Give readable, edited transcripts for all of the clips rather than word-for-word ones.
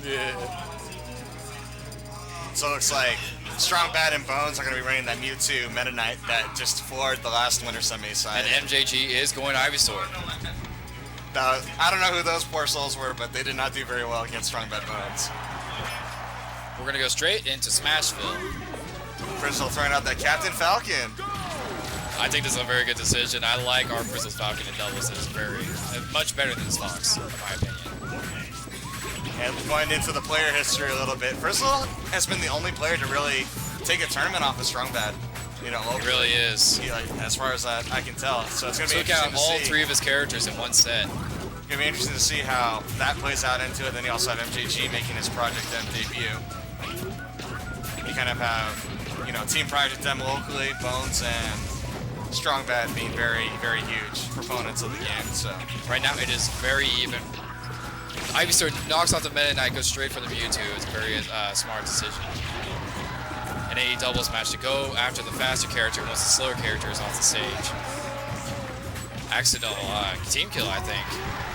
Yeah. So it looks like Strong Bad and Bones are going to be running that Mewtwo Meta Knight that just floored the last Winter Semi side. And MJG is going Ivysaur. I don't know who those poor souls were, but they did not do very well against Strong Bad Bones. We're going to go straight into Smashville. Frizzle throwing out that Captain Falcon. I think this is a very good decision. I like our Frizzle's Falcon in doubles. It's very much better than Fox, in my opinion. And going into the player history a little bit, Frizzle has been the only player to really take a tournament off of Strong Bad. You know, locally. He really is. As far as I can tell. So it's going to be interesting to see. Took out all three of his characters in one set. It's going to be interesting to see how that plays out into it. Then you also have MJG making his Project M debut. You kind of have, you know, Team Project M locally, Bones and Strong Bad being very, very huge proponents of the game. So right now it is very even. Ivysaur knocks off the Meta Knight, goes straight for the Mewtwo. It's a very smart decision. An A doubles match to go after the faster character once the slower character is off the stage. Accidental team kill, I think.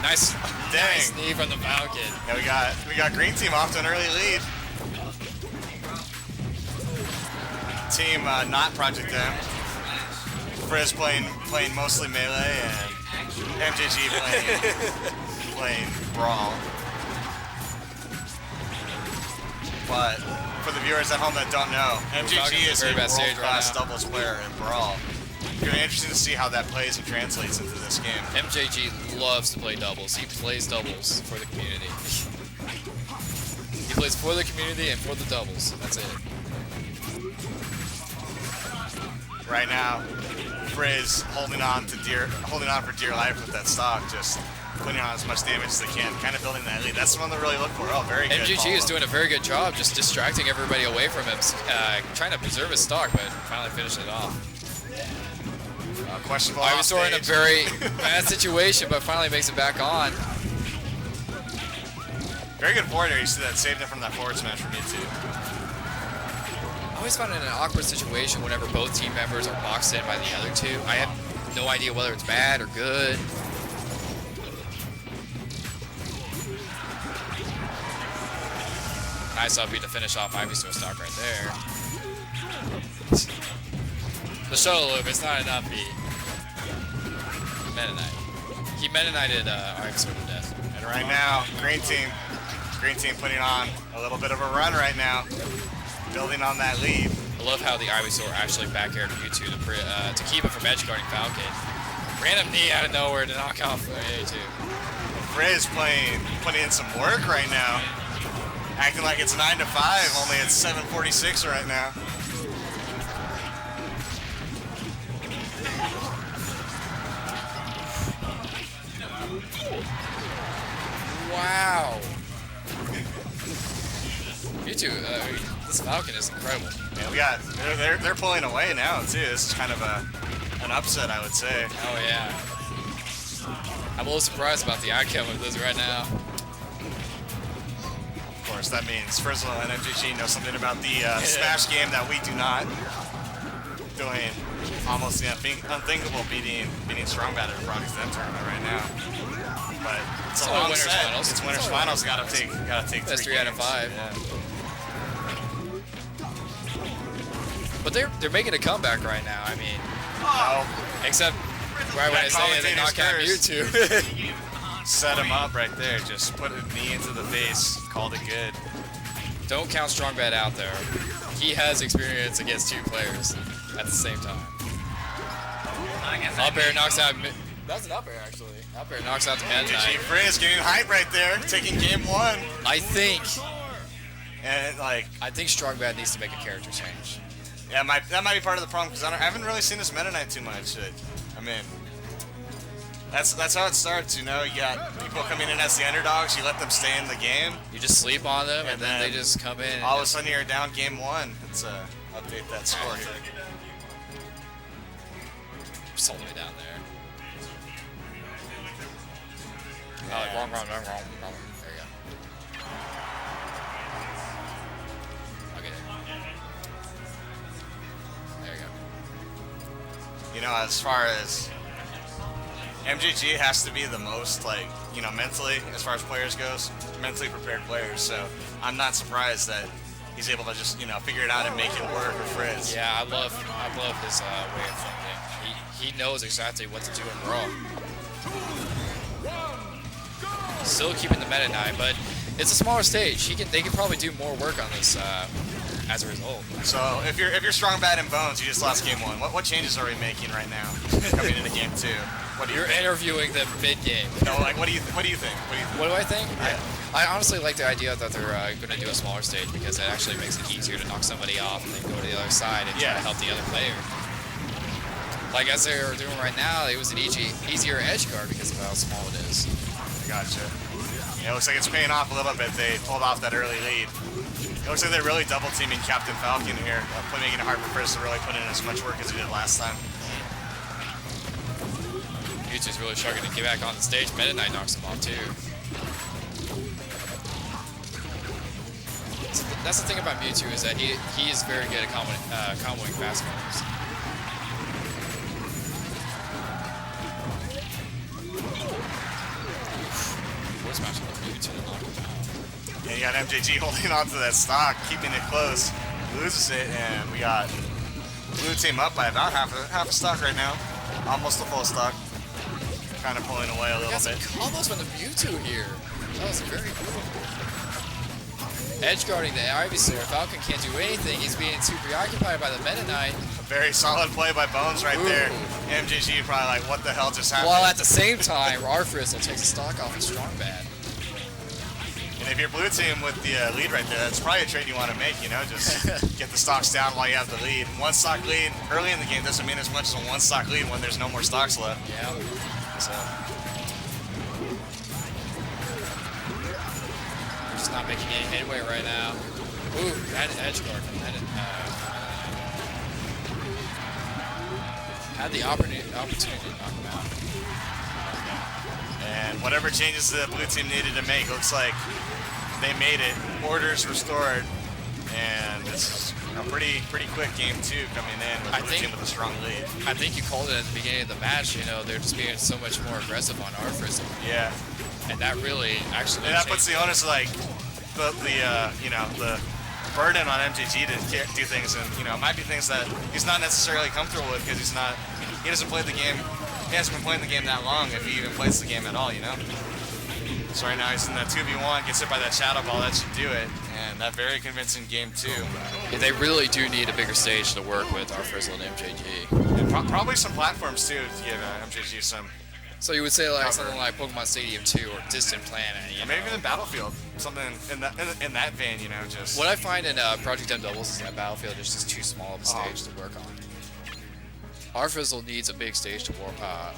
Nice, nice knee from the Falcon. Yeah, we got Green Team off to an early lead. Team not Project M. Frizz playing mostly melee and MJG playing Brawl. But for the viewers at home that don't know, MJG is a world-class doubles player in Brawl. It's going to be interesting to see how that plays and translates into this game. MJG loves to play doubles. He plays doubles for the community. He plays for the community and for the doubles. That's it. Right now, Frizz holding on for dear life with that stock, just putting on as much damage as they can, kind of building that lead. That's the one they really look for. Oh, very good. MGG is doing a very good job just distracting everybody away from him, trying to preserve his stock, but finally finishing it off. Questionable. Ivysaur in a very bad situation, but finally makes it back on. Very good forward air. You see that saved it from that forward smash from Mewtwo. I always found it an awkward situation whenever both team members are boxed in by the other two. I have no idea whether it's bad or good. Nice up B to finish off Ivysaur stock right there. The shuttle loop, it's not an up B. Meta Knight. He Meta Knighted Ivysaur to death. And right now, Green Team putting on a little bit of a run right now. Building on that lead. I love how the Ivysaur actually back aired Mewtwo to keep it from edge guarding Falcon. Random knee out of nowhere to knock off A2. Frizz putting in some work right now. Acting like it's 9 to 5, only it's 7:46 right now. Wow. Mewtwo, this Falcon is incredible. Yeah, they're pulling away now too. This is kind of an upset, I would say. Oh yeah. I'm a little surprised about the outcome of this right now. Of course, that means Frizzle and MGG know something about the Smash game that we do not. Doing almost the unthinkable, beating Strong Bad at a Project M tournament right now. But it's a long set. Finals. It's Winners Finals. Gotta take That's 3 out of 5. Yeah. But they're making a comeback right now. I mean, except right when I say it, they knock out Mewtwo. Set him up right there. Just put a knee into the face. Called it good. Don't count Strong Bad out there. He has experience against two players at the same time. Up air knocks out. That's an up air actually. Up air knocks out the Meta Knight. Frizz getting hype right there, taking game 1. I think Strong Bad needs to make a character change. Yeah, that might be part of the problem because I haven't really seen this Meta Knight too much. I mean, that's how it starts. You know, you got people coming in as the underdogs. You let them stay in the game. You just sleep on them, and then they just come in. All of a sudden, you're down game 1. Let's update that score here. Just all the way down there. Yeah. Oh, wrong. There you go. Okay. There you go. You know, as far as MJG has to be the most, like, you know, mentally, as far as players goes, mentally prepared players. So I'm not surprised that he's able to just, you know, figure it out and make it work for Frizz. Yeah, I love his way of thinking. He knows exactly what to do in Brawl. Still keeping the Meta Knight, but it's a smaller stage. They can probably do more work on this as a result. So if you're strong bad in Bones, you just lost game 1. What changes are we making right now coming into game 2? What do you You're think? interviewing the mid game. No, like what do you think? What What do I think? Yeah. I honestly like the idea that they're going to do a smaller stage because it actually makes it easier to knock somebody off and then go to the other side and try to help the other player. Like as they're doing right now, it was an easier edge guard because of how small it is. Gotcha. Yeah, it looks like it's paying off a little bit. They pulled off that early lead. It looks like they're really double teaming Captain Falcon here, making it hard for Frizz to really put in as much work as he did last time. Mewtwo's really struggling to get back on the stage. Meta Knight knocks him off too. So that's the thing about Mewtwo is that he is very good at comboing fast moves. Force smash with Mewtwo to knock him out. And you got MJG holding on to that stock, keeping it close. Loses it, and we got blue team up by about half a stock right now. Almost a full stock. Kind of pulling away a little Got some bit. combos from the Mewtwo here. That was very cool. Edge guarding the Ivysaur. Falcon can't do anything. He's being too preoccupied by the Meta Knight. A very solid play by Bones right there. MJG probably like, what the hell just happened? While at the same time, Arfrizzle takes a stock off of Strong Bad. And if you're blue team with the lead right there, that's probably a trade you want to make, you know, just get the stocks down while you have the lead. One stock lead early in the game doesn't mean as much as a one stock lead when there's no more stocks left. Yeah. So We're just not making any headway right now. Ooh, that edge guard from that. Had the opportunity to knock him out. and whatever changes the blue team needed to make, looks like they made it. Orders restored, and this is a pretty quick game 2 coming in with blue team with a strong lead. I think you called it at the beginning of the match. You know, they're just being so much more aggressive on Arfrizzle. Yeah, And that really actually. and that puts the onus like the you know, the burden on MJG to do things, and you know, it might be things that he's not necessarily comfortable with because he doesn't play the game. He hasn't been playing the game that long, if he even plays the game at all, you know. So right now he's in that 2v1, gets hit by that shadow ball, that should do it, and that very convincing game 2. Yeah, they really do need a bigger stage to work with Arfrizzle and MJG. And probably some platforms too to give MJG some. So you would say like Cover. something like Pokemon Stadium 2 or Distant Planet. You Maybe know? even Battlefield, something in that vein, you know, just. What I find in Project M Doubles is that Battlefield is just too small of a stage to work on. Arfrizzle needs a big stage to run around.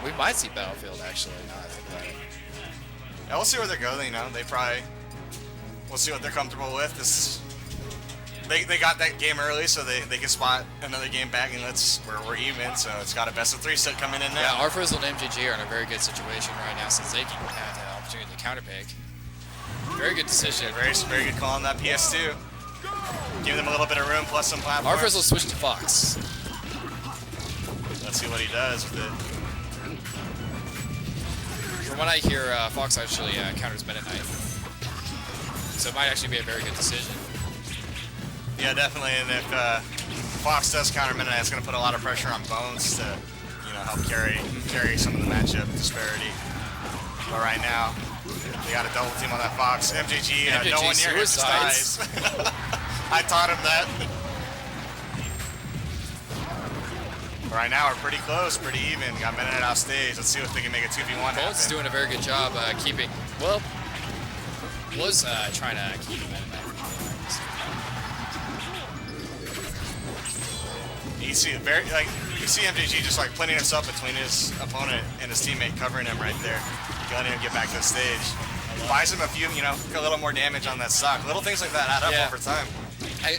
We might see Battlefield actually. Now I think about it. Yeah, we'll see where they go. You know, we'll see what they're comfortable with. They got that game early, so they can spot another game back, and we're even. So it's got a best of 3 set coming in now. Yeah, Arfrizzle and MJG are in a very good situation right now since they can have the opportunity to counterpick. Very good decision. Very good call on that PS2. Give them a little bit of room plus some platforms. Arfrizzle switched to Fox. Let's see what he does with it. From what I hear, Fox actually counters Meta Knight. So it might actually be a very good decision. Yeah, definitely. And if Fox does counter Meta Knight, it's going to put a lot of pressure on Bones to, you know, help carry some of the matchup disparity. But right now, they got a double team on that Fox. MJG, no one near him just dies. I taught him that. But right now, we're pretty close, pretty even. Got Meta Knight off stage. Let's see if they can make a 2v1 happen. Bones is doing a very good job keeping. Well, was trying to keep Meta Knight. You see MJG just like putting himself between his opponent and his teammate, covering him right there, letting him get back to the stage. Buys him a few, you know, a little more damage on that stock. Little things like that add up over time.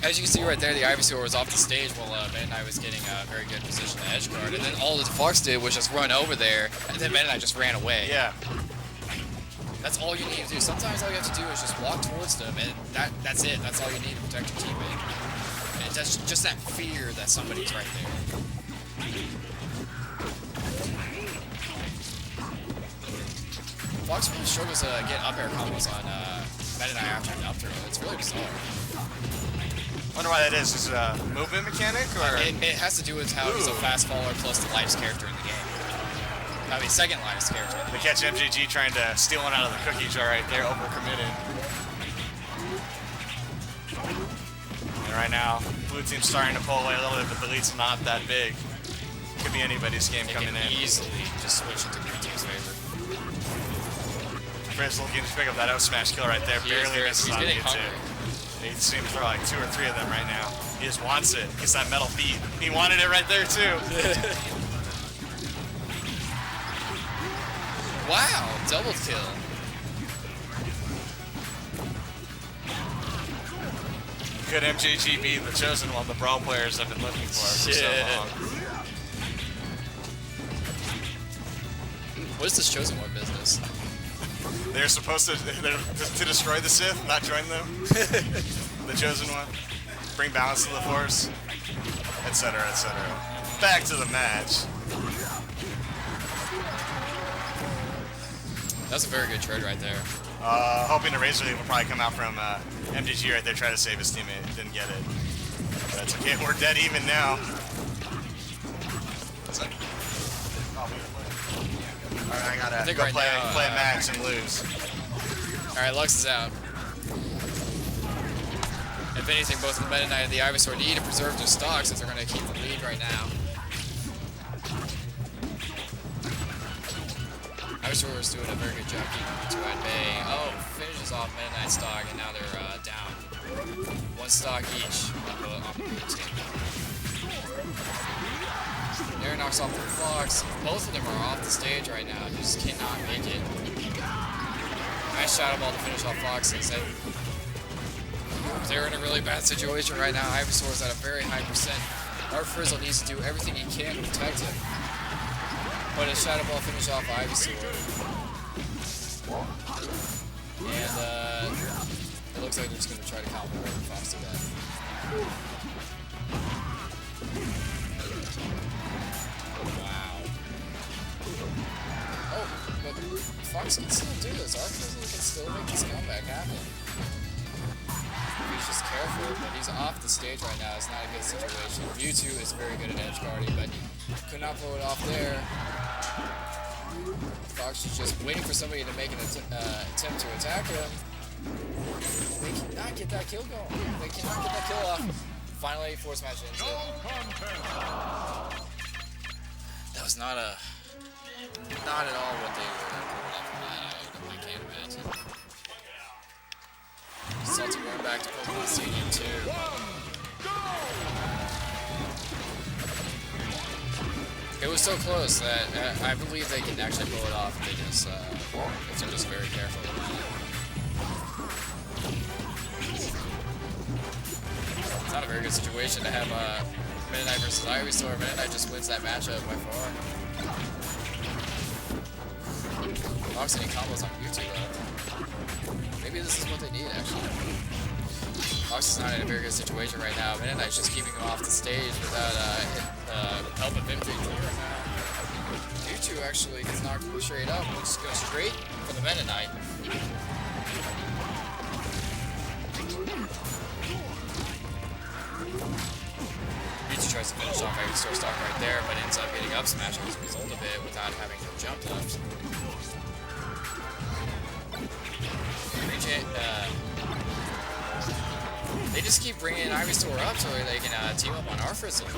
As you can see right there, the Ivysaur was off the stage while Meta Knight was getting a very good position to edge guard, and then all that Fox did was just run over there, and then Meta Knight just ran away. Yeah. That's all you need to do. Sometimes all you have to do is just walk towards them, and that's it. That's all you need to protect your teammate. And that's just that fear that somebody's right there. Fox really struggles to get up air combos on Meta Knight after an up throw. It's really bizarre. Wonder why that is. Is it a movement mechanic or? It has to do with how he's a fast faller plus the lightest character in the game. I mean, second lightest character. They catch MJG trying to steal one out of the cookie jar right there, overcommitted. And right now, blue team's starting to pull away a little bit, but the lead's not that big. Could be anybody's game coming in. Easily just switch into green team's favor. Frizz looking to pick up that out smash kill right there. Barely misses on getting Mewtwo. He's seeing to throw like 2 or 3 of them right now. He just wants it. Gets that metal feet. He wanted it right there too. Wow, double kill. Could MJG be the chosen one the Brawl players have been looking for so long? What is this chosen one business? They're supposed to destroy the Sith, not join them. The chosen one. Bring balance to the Force, etc., etc. Back to the match. That's a very good trade right there. Hoping a Razor Leaf will probably come out from MGG right there, try to save his teammate. Didn't get it. But that's okay, we're dead even now. Alright, I gotta go play Max and lose. Alright, Lux is out. If anything, both the Meta Knight and the Ivysaur need to preserve their stocks if they're going to keep the lead right now. Ivysaur is doing a very good job keeping Mewtwo at bay. Oh, finishes off Meta Knight's stock, and now they're down. 1 stock each on the blue team. Air knocks off the Fox. Both of them are off the stage right now. Just cannot make it. Nice shadow ball to finish off Fox's. They're in a really bad situation right now. Ivysaur's at a very high percent. Art Frizzle needs to do everything he can to protect him. But a shadow ball finish off Ivysaur. And it looks like they're just going to try to combo Fox to that. Oh, but Fox can still do this. Art Frizzle can still make this comeback happen. He's just careful, but he's off the stage right now. It's not a good situation. Mewtwo is very good at edge guarding, but could not pull it off there. Fox is just waiting for somebody to make an attempt to attack him. They cannot get that kill going. They cannot get that kill off. Finally, force match ends it. That was not at all what they were pulling off from that. I can't imagine. Salty going back to Pokemon Stadium too. It was so close that I believe they can actually pull it off if they're just very careful about it. It's not a very good situation to have Meta Knight versus Ivysaur. Meta Knight just wins that matchup by far. Fox any combos on Mewtwo though. Maybe this is what they need actually. Fox is not in a very good situation right now. Meta Knight's just keeping him off the stage without help of victory right now. Mewtwo actually gets knocked straight up. We'll just go straight for the Meta Knight. Mewtwo tries to finish off Ivysaur stock right there, but ends up getting up smash as a result of it without having no jump left. They just keep bringing Ivysaur up so they can team up on Arfrizzle.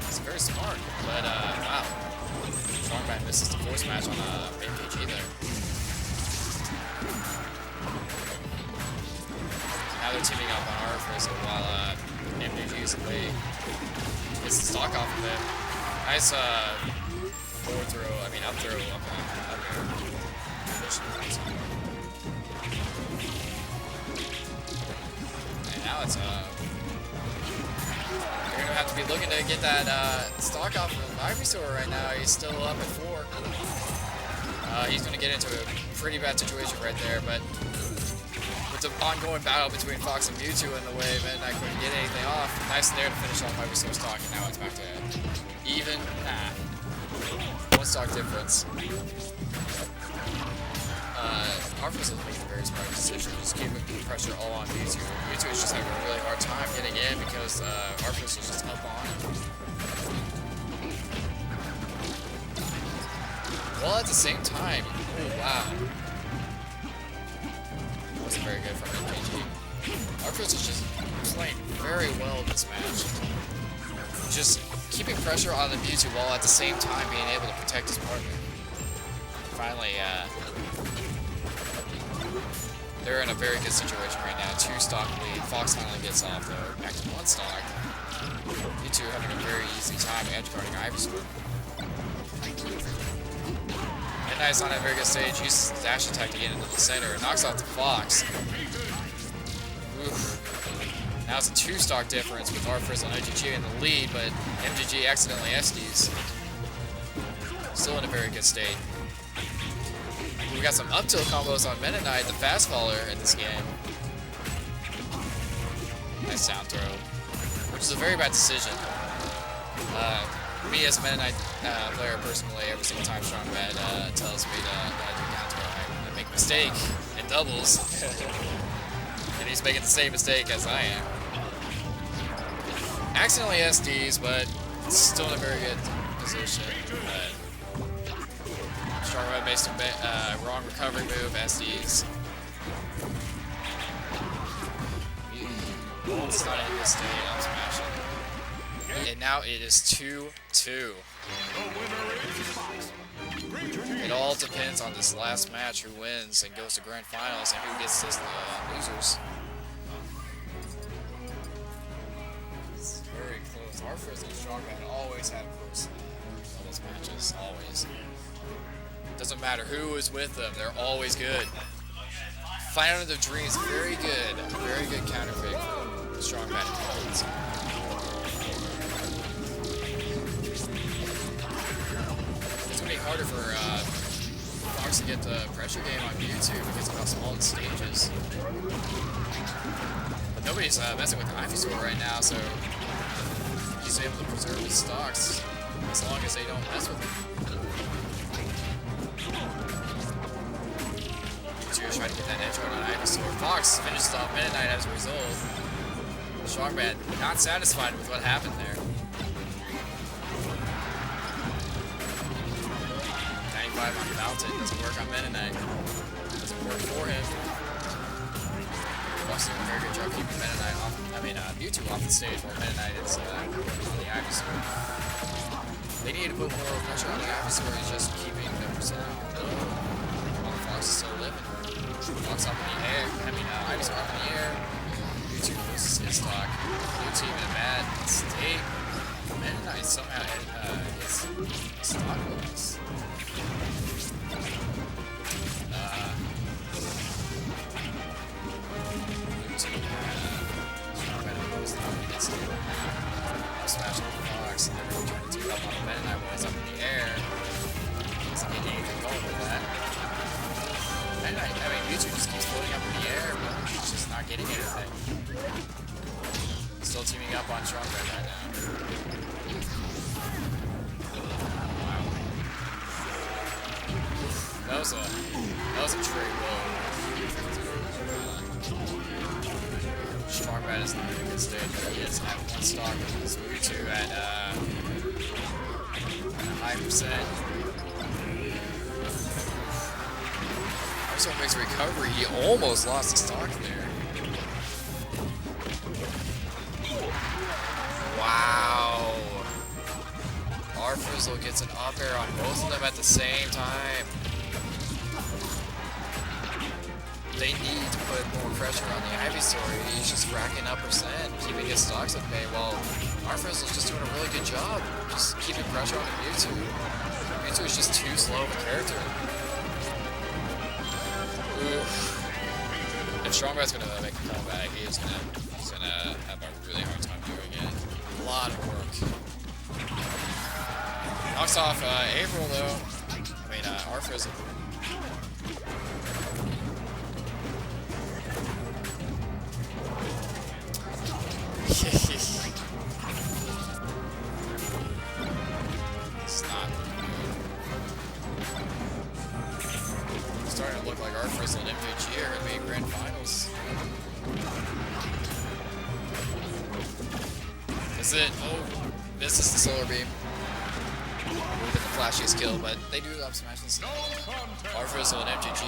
It's very smart, but wow. Strongman misses the force match on MPG there. Now they're teaming up on Arfrizzle while MPG is away. Gets the stock off of it. Nice forward throw, up throw, up air. And now it's you're gonna have to be looking to get that stock off of Ivysaur right now. He's still up at 4. He's gonna get into a pretty bad situation right there, but with the ongoing battle between Fox and Mewtwo in the way, Meta Knight couldn't get anything off. Nice there to finish off Ivysaur's stock, and now it's back to even. 1 stock difference. Arfus is making a very smart decision, just keeping the pressure all on Mewtwo. Mewtwo is just having a really hard time getting in because Arfus is just up on him. Well, at the same time, oh wow. That wasn't very good from MKG. Arfus is just playing very well this match. Just keeping pressure on the Mewtwo while at the same time being able to protect his partner. Finally, they're in a very good situation right now. 2-stock lead. Fox finally gets off though. Back to 1 stock. Mewtwo having a very easy time edge guarding Ivysaur. Midnight's on a very good stage. Uses the dash attack to get into the center. Knocks off the Fox. Oof. Now it's a 2-stock difference with Arfus and MGG in the lead, but MGG accidentally SDs. Still in a very good state. We got some up tilt combos on Meta Knight, the fast faller in this game. Nice sound throw, which is a very bad decision. Me as a Meta Knight player personally, every single time Strongman tells me to do down throw, I make a mistake in doubles. And he's making the same mistake as I am. Accidentally SDs, but still in a very good position. Strongman makes a wrong recovery move, SDs. It's not in a good state, I'm smashing. And now it is 2-2. It all depends on this last match, who wins and goes to grand finals, and who gets this losers. It's very close. Arfus and Strongman always have close doubles matches, always. Doesn't matter who is with them, they're always good. Fight Under the Dream is very good counterpick for Strongman opponents. It's gonna be harder for Fox to get the pressure game on Mewtwo because of how small the stage is. But nobody's messing with Ivysaur right now, so he's able to preserve his stocks as long as they don't mess with him. Mewtwo trying to get that edge guard on Ivysaur. Fox finishes off Meta Knight as a result. Strongman not satisfied with what happened there. 95 on Mountain, doesn't work on Meta Knight. Doesn't work for him. Fox doing a very good job keeping Meta Knight off, Mewtwo off the stage while Meta Knight is on the Ivysaur. They need to put more pressure on the Ivysaur, he's just keeping them sound. While the Fox is still living. Fox up in the air, Ivysaur up in the air. Mewtwo loses his stock. Blue team in a bad state. Meta Knight somehow his stock loss. Blue team smash on the Fox, and they're really trying to team up on the Meta Knight while he's up in the air. Doesn't get anything going with that. Mewtwo just keeps floating up in the air, but he's just not getting anything. Still teaming up on Strongman right now. Wow. That was a trade blow. Strongman is in a really good stage, but he is at 1 stock. Mewtwo at a high percent. So makes a recovery. He almost lost his stock there. Wow. Arfus gets an up air on both of them at the same time. They need to put more pressure on the Ivysaur. He's just racking up percent, keeping his stocks at bay, while Arfus is just doing a really good job, just keeping pressure on the Mewtwo. Mewtwo is just too slow of a character. If Strongman's gonna make a comeback, he's gonna have a really hard time doing it. A lot of work. Knocks off April though. Arfus. It's not starting to look like and MVG are going to be in grand finals. Is it? Oh, this is the solar beam. Would have been the flashiest kill, but they do up smash this. Arfizzle and MGG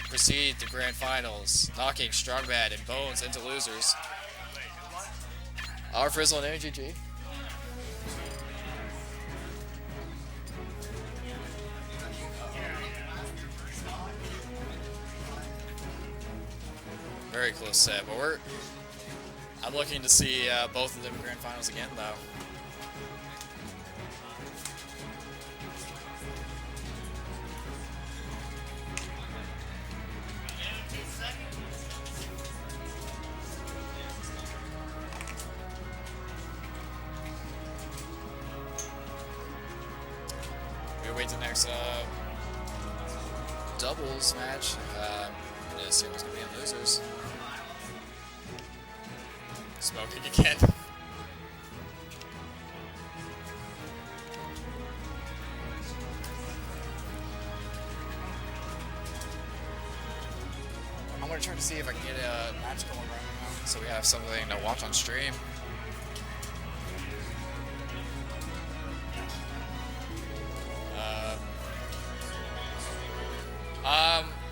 proceed to grand finals, knocking Strongbad and Bones into losers. Arfizzle and MGG. Very close set, but I'm looking to see both of them in grand finals again, though. We wait till next doubles match. Yeah, see what's gonna be on losers. Smoking again. I'm gonna try to see if I can get a match going right now, so we have something to watch on stream.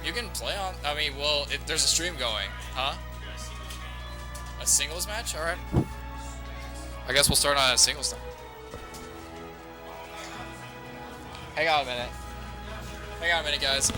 You can play on. I mean, well, if there's a stream going, huh? A singles match? Alright. I guess we'll start on a singles then. Hang on a minute. Hang on a minute, guys.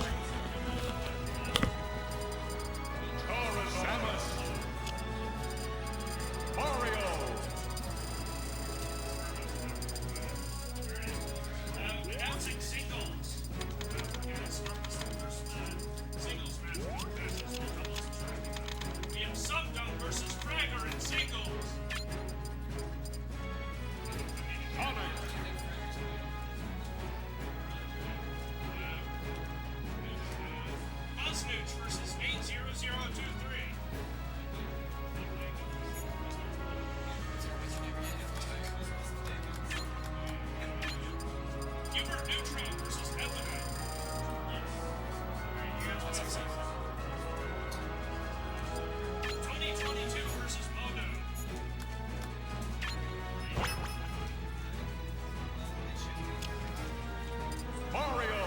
Versus 80023. Hubert Neutron versus Evan. 2022 versus Mono. Mario.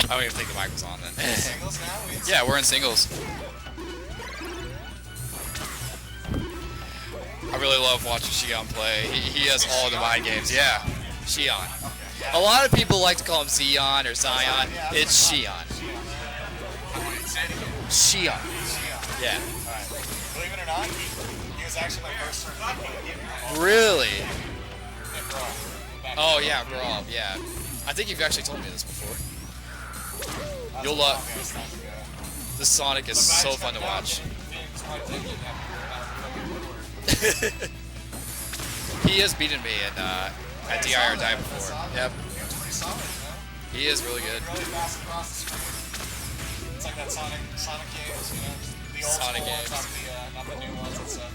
I don't even think the mic was on then. Singles now? Yeah, we're in singles. I really love watching Shion play. He has all the mind games. Yeah, Shion. A lot of people like to call him Zion or Zion. It's Shion. Shion. Yeah. Alright. Believe it or not, he was actually my first game. Really? Back Oh yeah, Brawl. Yeah. I think you've actually told me this before. You'll love. This Sonic is so fun to watch. He has beaten me at DI or Die before. Yep. He is really good. Really fast across the screen. It's like that Sonic games, you know? The old Sonic school games. ones, not the new ones and stuff.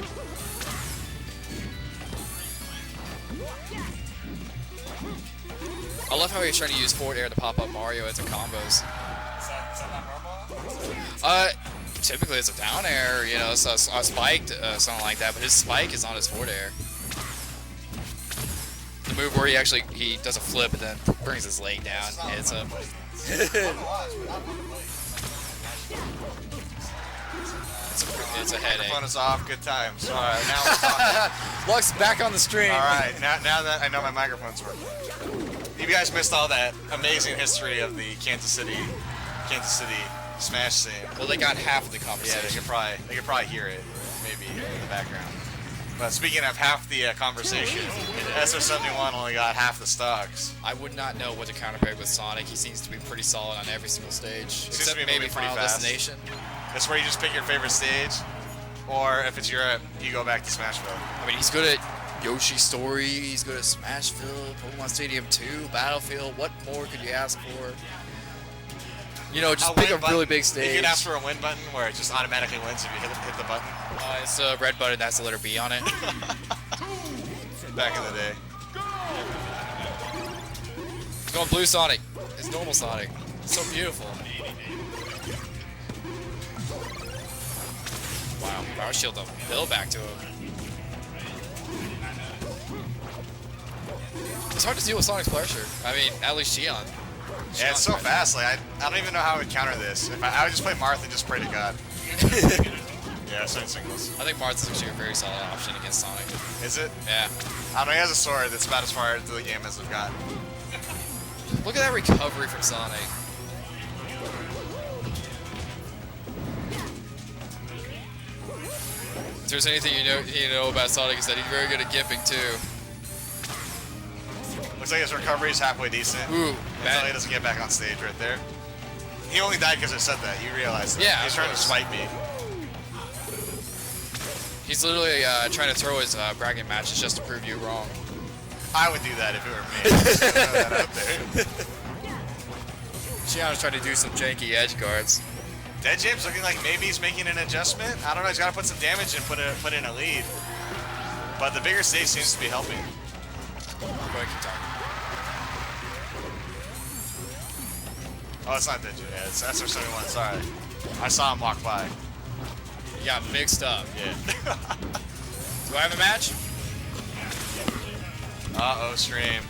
I love how he's trying to use forward air to pop up Mario into combos. Is that not normal? Typically it's a down air, you know, so a spiked, something like that, but his spike is on his forward air. The move where he does a flip and then brings his leg down. It's a it's a headache. Phone is off. Good times. All right, now we're talking. Lux back on the stream. All right, now that I know my microphone's working. You guys missed all that amazing history of the Kansas City Smash scene. Well, they got half of the Yeah, conversation. they could probably hear it, maybe in the background. But speaking of half the conversation, SR71 only got half the stocks. I would not know what to counterpick with Sonic. He seems to be pretty solid on every single stage, Seems except to be maybe moving pretty Final fast. Destination. That's where you just pick your favorite stage, or if it's Europe, you go back to Smashville. I mean, he's good at Yoshi's Story. He's good at Smashville, Pokemon Stadium 2, Battlefield. What more could you ask for? You know, just pick a really big stage. You can ask for a win button where it just automatically wins if you hit the button. It's a red button. That's the letter B on it. Back in the day. He's going blue Sonic. It's normal Sonic. It's so beautiful. Wow, power shield though. Bill back to him. It's hard to deal with Sonic's pressure. I mean, at least Xion. Yeah, it's so fast. Like I don't even know how I would counter this. If I would just play Marth and just pray to God. Yeah, certain singles. I think Marth's actually a very solid option against Sonic. Is it? Yeah. I don't know. He has a sword that's about as far into the game as we've got. Look at that recovery from Sonic. If there's anything you know about Sonic, is that he's very good at gimping too. Looks like his recovery is halfway decent. Ooh, Until he doesn't get back on stage right there. He only died because I said that. You realize that. Yeah, He's of trying to course. spite me. He's literally trying to throw his bragging matches just to prove you wrong. I would do that if it were me. Just throw that out there. Xion is trying to do some janky edge guards. Dead James looking like maybe he's making an adjustment. I don't know. He's got to put some damage and put in a lead. But the bigger stage seems to be helping. Go ahead, keep talking. Oh, it's not Dead James. Yeah, it's SR71. Sorry. I saw him walk by. You got mixed up. Yeah. Do I have a match? Uh-oh, stream.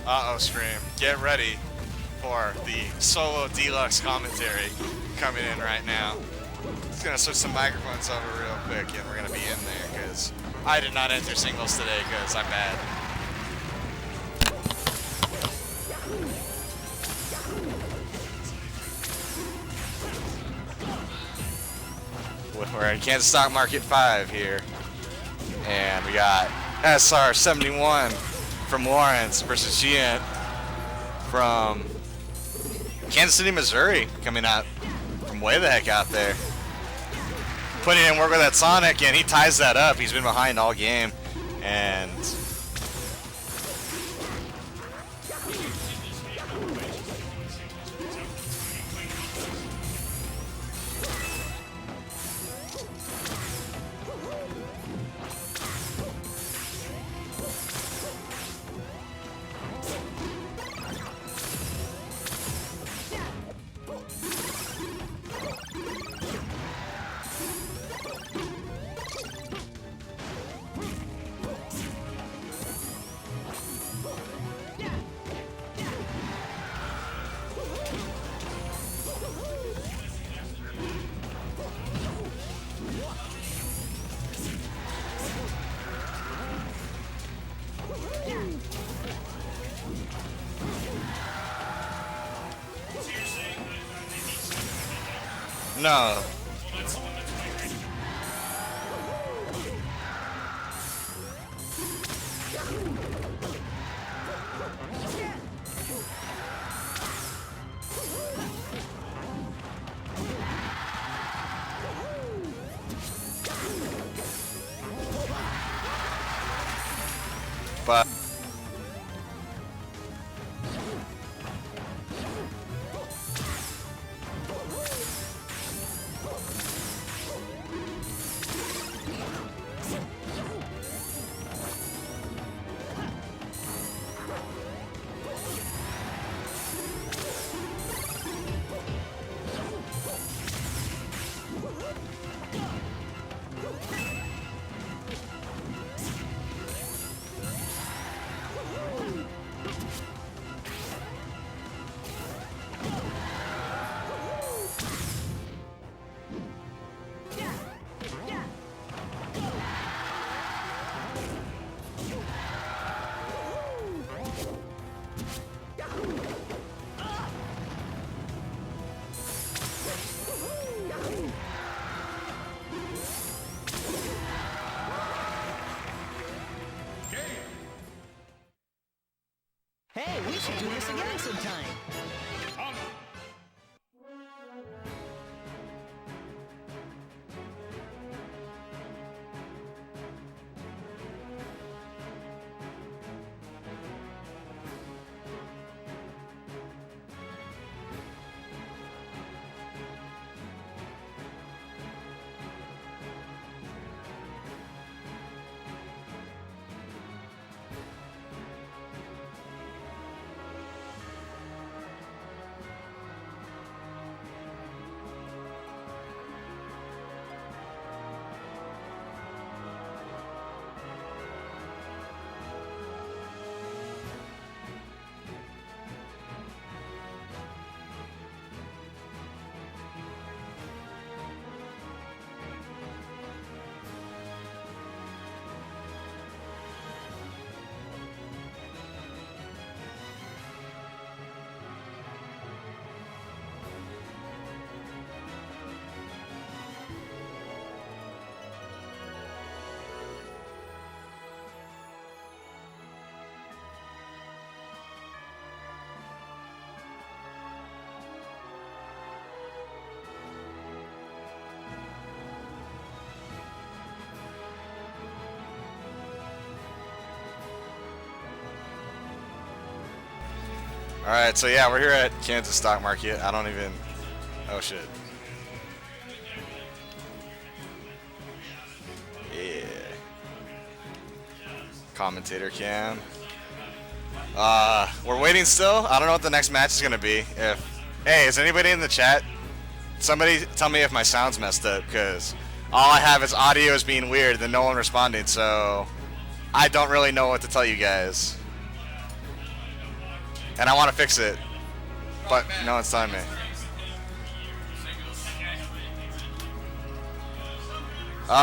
Uh-oh, stream. Get ready for the solo deluxe commentary coming in right now. Just gonna switch some microphones over real quick and we're gonna be in there because I did not enter singles today because I'm bad. We're in Kansas Stock Market 5 here. And we got SR71 from Lawrence versus Gian from Kansas City, Missouri, coming out from way the heck out there. Putting in work with that Sonic, and he ties that up. He's been behind all game. And No. But Hey, we should do this again sometime. alright, so yeah, we're here at Kansas Stock Market. I don't even... Oh shit. Yeah. Commentator cam. We're waiting still. I don't know what the next match is gonna be. Hey, is anybody in the chat? Somebody tell me if my sound's messed up, because all I have is audio is being weird and no one responding, so I don't really know what to tell you guys. And I want to fix it, but no one's telling me.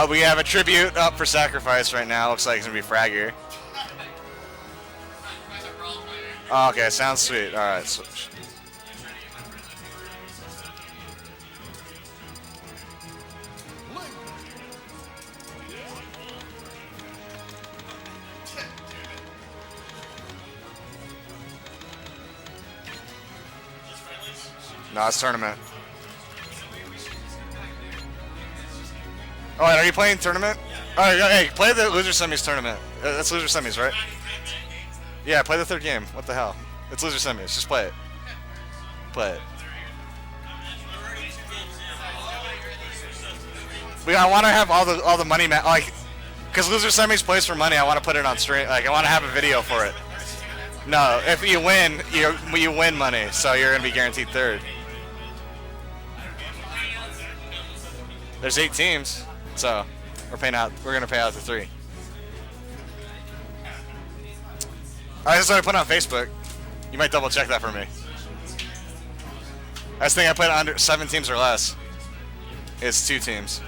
We have a tribute up for sacrifice right now. Looks like it's gonna be Fragger. Oh, okay, sounds sweet. All right. So, no, it's tournament. Oh, are you playing tournament? All right, hey, play the loser semis tournament. That's loser semis, right? Yeah, play the third game. What the hell? It's loser semis. Just play it. Play it. I want to have all the money, like, because loser semis plays for money. I want to put it on stream. Like, I want to have a video for it. No, if you win, you win money, so you're gonna be guaranteed third. There's 8 teams, so we're gonna pay out the 3. I just started putting on Facebook. You might double check that for me. I just think I put under 7 teams or less. It's 2 teams.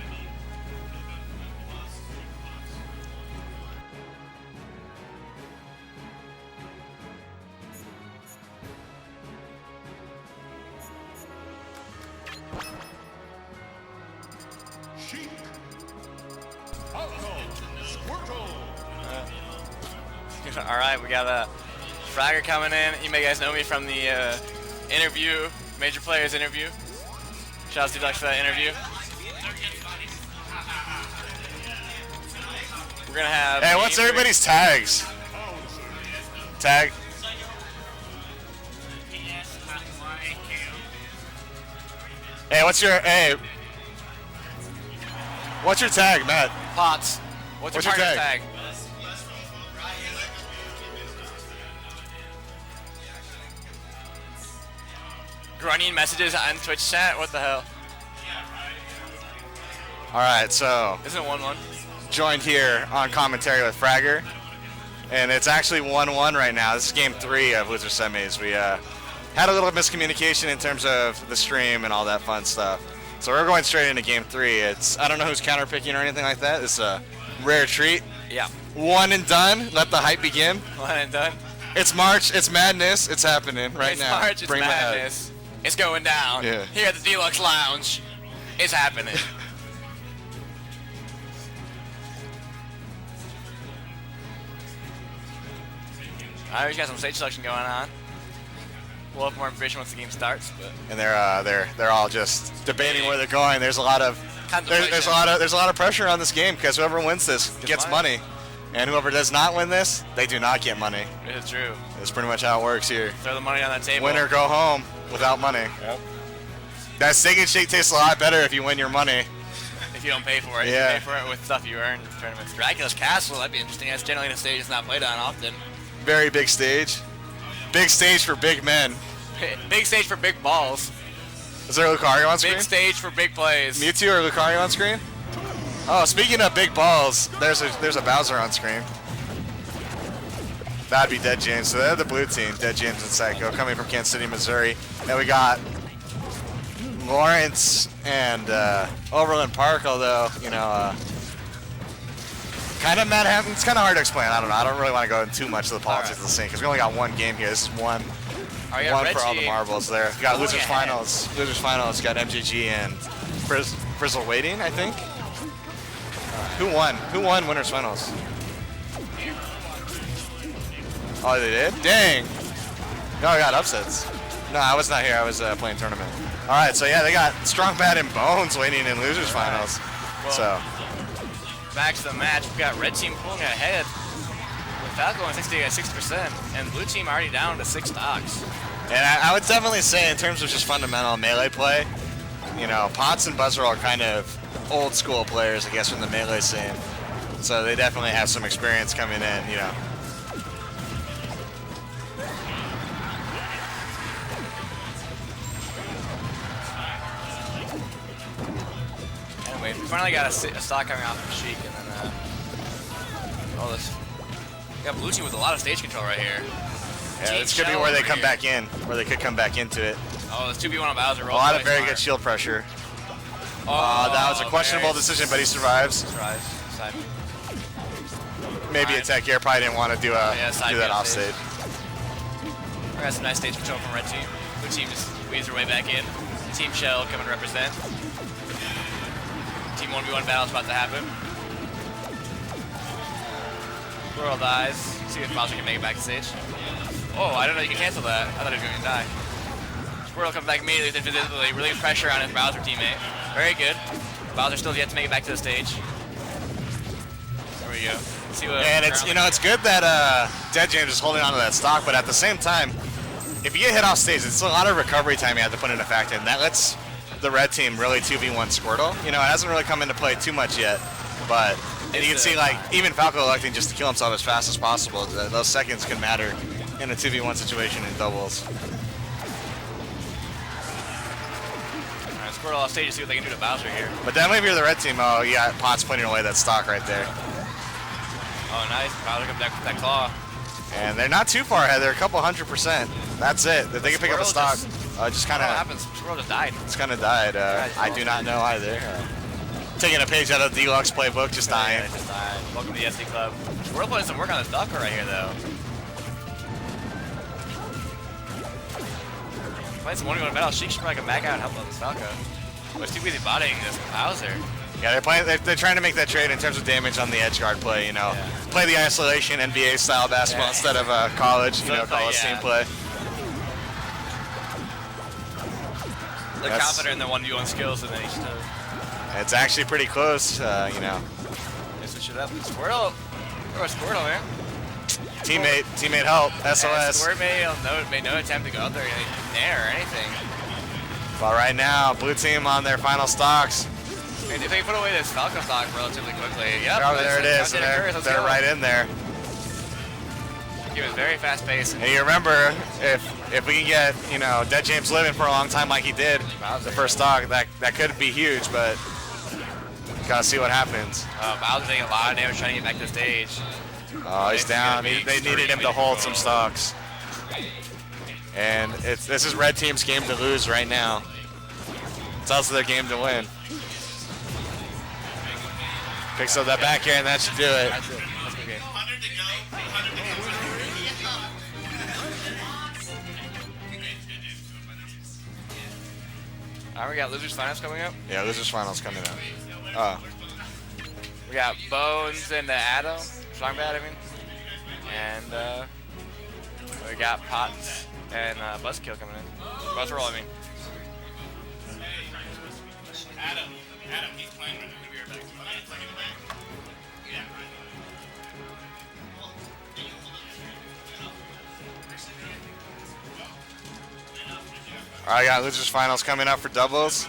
Sheep. Falco. Squirtle. All right, we got Fragger coming in. You may guys know me from the interview, Major Players interview. Shout out to Lux for that interview. We're gonna have. Hey, what's everybody's tags? Tag. Hey, what's your What's your tag, Matt? Pots? What's your partner's tag? Grunting messages on Twitch chat? What the hell? All right, so Isn't it 1-1? joined here on commentary with Fragger, and it's actually 1-1 right now. This is game 3 of Loser Semis. We had a little miscommunication in terms of the stream and all that fun stuff. So we're going straight into game 3. I don't know who's counterpicking or anything like that. It's a rare treat. Yeah. One and done. Let the hype begin. One and done. It's March. It's madness. It's happening right It's now. March, it's Bring my head. madness. It's going down. Yeah. Here at the Lux Lounge. It's happening. Alright, we got some stage selection going on. We'll have more information once the game starts, but And they're all just debating where they're going. There's a lot of there's a lot of pressure on this game because whoever wins this gets money, and whoever does not win this, they do not get money. it is true. That's pretty much how it works here. Throw the money on that table. Win or go home without money. Yep. That steak and shake tastes a lot better if you win your money. If you don't pay for it, Yeah. you pay for it with stuff you earn in tournaments. Dracula's Castle, that'd be interesting. That's generally a stage that's not played on often. Very big stage. Big stage for big men. Big stage for big balls. Is there Lucario on screen? Big stage for big plays. Mewtwo or Lucario on screen? Oh, speaking of big balls, there's a Bowser on screen. That'd be Dead James. So they're the blue team, Dead James and Psycho, coming from Kansas City, Missouri. And we got Lawrence and Overland Park, although, you know, kind of Matt Hampton. It's kind of hard to explain. I don't know. I don't really want to go into too much of the politics of the scene because we only got one game here. This is one. Oh, yeah, One Red for all the Team. marbles there. We got Oh, Losers yeah. Finals. Losers Finals got MGG and Frizzle Waiting, I think. Who won? Who won Winners Finals? Oh, they did? Dang. No, I got upsets. No, I was not here. I was playing tournament. All right, so yeah, they got Strong Bad and Bones waiting in Losers Finals. Well, So back to the match. We've got Red Team pulling ahead with Falco on 60%, and Blue Team already down to 6 stocks. and I would definitely say in terms of just fundamental melee play, you know, Potts and Buzzer are kind of old school players, I guess, from the melee scene. So they definitely have some experience coming in, you know. Anyway, we finally got a stock coming off of Sheik, and then all this. We got Blue Team with a lot of stage control right here. Yeah, Team this could be Shell where they over come here. back in, where they could come back into it. Oh, there's 2v1 on Bowser. A lot of very good shield pressure. That was a questionable decision, but he survives. Tries. Side. Maybe a tech here probably didn't want to do side that B off stage. stage. We got some nice stage control from Red Team. Blue Team just weaves their way back in. Team Shell coming to represent. Team 1v1 battle's about to happen. Squirrel dies. See if Bowser can make it back to stage. Oh, I don't know you can cancel that. I thought he was going to die. Squirrel comes back immediately with invisibly, relieve pressure on his Bowser teammate. Very good. Bowser still yet to make it back to the stage. There we go. See what And it's, you know, it's good that Dead James is holding on to that stock, but at the same time, if you get hit off stage, it's a lot of recovery time you have to put into effect, and that lets the red team really 2v1 Squirtle. You know, it hasn't really come into play too much yet, but you can see, like, even Falco electing just to kill himself as fast as possible. Those seconds can matter in a 2v1 situation in doubles. Alright, Squirtle off stage to see what they can do to Bowser here. But definitely if you're the red team, oh, you got Potts putting away that stock right there. Oh, nice. Bowser comes back with that claw. And they're not too far ahead. They're a couple 100%. That's it. If they can pick up a stock, just kind What of happens? Squirrel just died. it's kind of died. I do not know either. Taking a page out of the Deluxe playbook, just dying. Yeah, just died. Welcome to the SD Club. Squirrel putting some work on this Ducker right here, though. Playing some 1v1 battle. Sheik should probably come back out and help out this Falco. But it's too busy bodying this Bowser. Yeah, they're trying to make that trade in terms of damage on the edge guard play. You know, play the isolation NBA style basketball instead of college. You know, college team play. They're confident in their 1v1 skills, and then each other. It's actually pretty close. You know. They switch it up. Squirtle. Oh, Squirtle, man. Teammate help. SOS. Yeah, Squirt made no attempt to go out there or anything. But right now, blue team on their final stocks. And if they put away this Falco stock relatively quickly, yep. Oh, there it is. They're right in there. It was very fast paced. And you remember, if we can get, you know, Dead James living for a long time like he did, the first stock, that could be huge, but gotta see what happens. Bowser's taking a lot of damage trying to get back to the stage. Oh, he's down. They needed him to hold some stocks. And this is Red Team's game to lose right now. It's also their game to win. Picks up that back air, and that should do it. That's it. That's a good game. Alright, we got Losers Finals coming up. Yeah, Losers Finals coming up. We got Bones and Adam. Strongbad, I mean. And we got Potts and Buzzkill coming in. Buzzroll, I mean. Adam, he's playing right now. He'll be right back. Yeah. All right, got Losers Finals coming up for doubles.